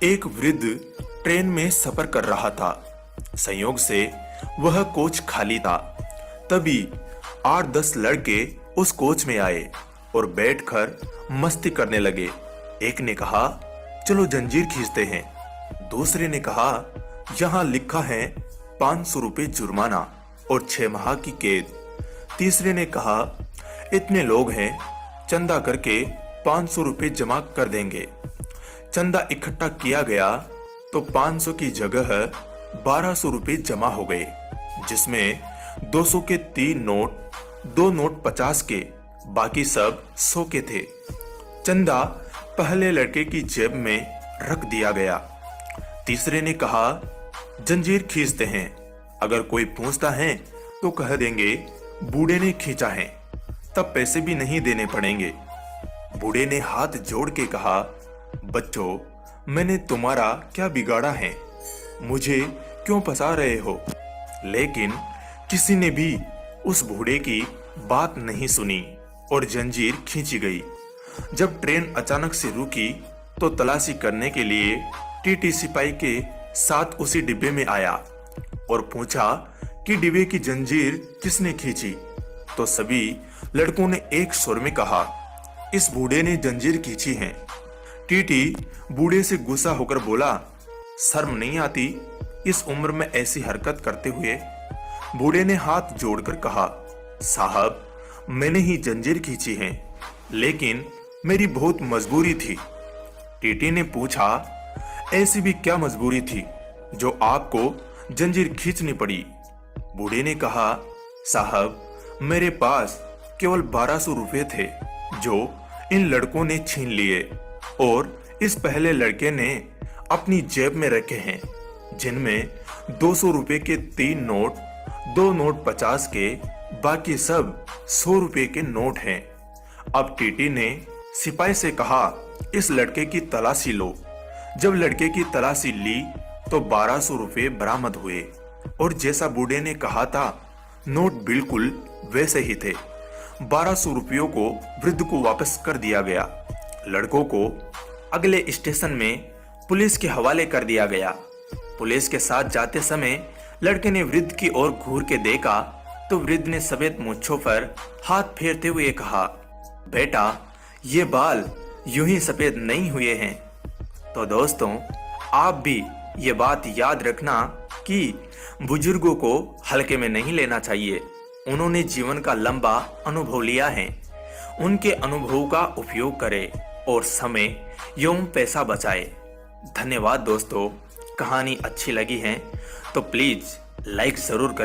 एक वृद्ध ट्रेन में सफर कर रहा था। संयोग से वह कोच खाली था। तभी 8-10 लड़के उस कोच में आए और बैठकर मस्ती करने लगे। एक ने कहा, चलो जंजीर खींचते हैं। दूसरे ने कहा, यहाँ लिखा है 500 रुपये जुर्माना और 6 माह की कैद। तीसरे ने कहा, इतने लोग हैं, चंदा करके 500 रुपये जमा कर देंगे। चंदा इकट्ठा किया गया तो 500 की जगह 1200 रुपये जमा हो गए, जिसमें 200 के 3 नोट, 2 नोट 50 के, बाकी सब 100 के थे। चंदा पहले लड़के की जेब में रख दिया गया। तीसरे ने कहा, जंजीर खींचते हैं, अगर कोई पूछता है तो कह देंगे बूढ़े ने खींचा है, तब पैसे भी नहीं देने पड़ेंगे। बूढ़े ने हाथ जोड़ के कहा, बच्चों, मैंने तुम्हारा क्या बिगाड़ा है, मुझे क्यों फंसा रहे हो? लेकिन किसी ने भी उस बूढ़े की बात नहीं सुनी और जंजीर खींची गई। जब ट्रेन अचानक से रुकी तो तलाशी करने के लिए टीटी सिपाही के साथ उसी डिब्बे में आया और पूछा कि डिब्बे की जंजीर किसने खींची। तो सभी लड़कों ने एक स्वर में कहा, इस बूढ़े ने जंजीर खींची है। टीटी बूढ़े से गुस्सा होकर बोला, शर्म नहीं आती इस उम्र में ऐसी हरकत करते हुए? बूढ़े ने हाथ जोड़कर कहा, साहब, मैंने ही जंजीर खींची है, लेकिन मेरी बहुत मजबूरी थी। टीटी ने पूछा, ऐसी भी क्या मजबूरी थी जो आपको जंजीर खींचनी पड़ी? बूढ़े ने कहा, साहब, मेरे पास केवल 1200 रुपये थे जो इन लड़कों ने छीन लिए और इस पहले लड़के ने अपनी जेब में रखे हैं, जिनमें 200 रुपये के 3 नोट, 2 नोट 50 के, बाकी सब 100 रुपये के नोट हैं। अब टीटी ने सिपाही से कहा, इस लड़के की तलाशी लो। जब लड़के की तलाशी ली तो 1200 रुपये बरामद हुए और जैसा बूढ़े ने कहा था, नोट बिल्कुल वैसे ही थे। 1200 रुपयों को वृद्ध को वापस कर दिया गया। लड़कों को अगले स्टेशन में पुलिस के हवाले कर दिया गया। पुलिस के साथ जाते समय लड़के ने वृद्ध की ओर घूर के देखा तो वृद्ध ने सफेद मूंछों पर हाथ फेरते हुए कहा, बेटा, ये बाल यूं ही सफेद नहीं हुए हैं। तो दोस्तों, आप भी ये बात याद रखना कि बुजुर्गों को हल्के में नहीं लेना चाहिए। उन्होंने जीवन का लंबा अनुभव लिया है। उनके अनुभव का उपयोग करें और समय एवं पैसा बचाए। धन्यवाद दोस्तों। कहानी अच्छी लगी है तो प्लीज लाइक जरूर करें।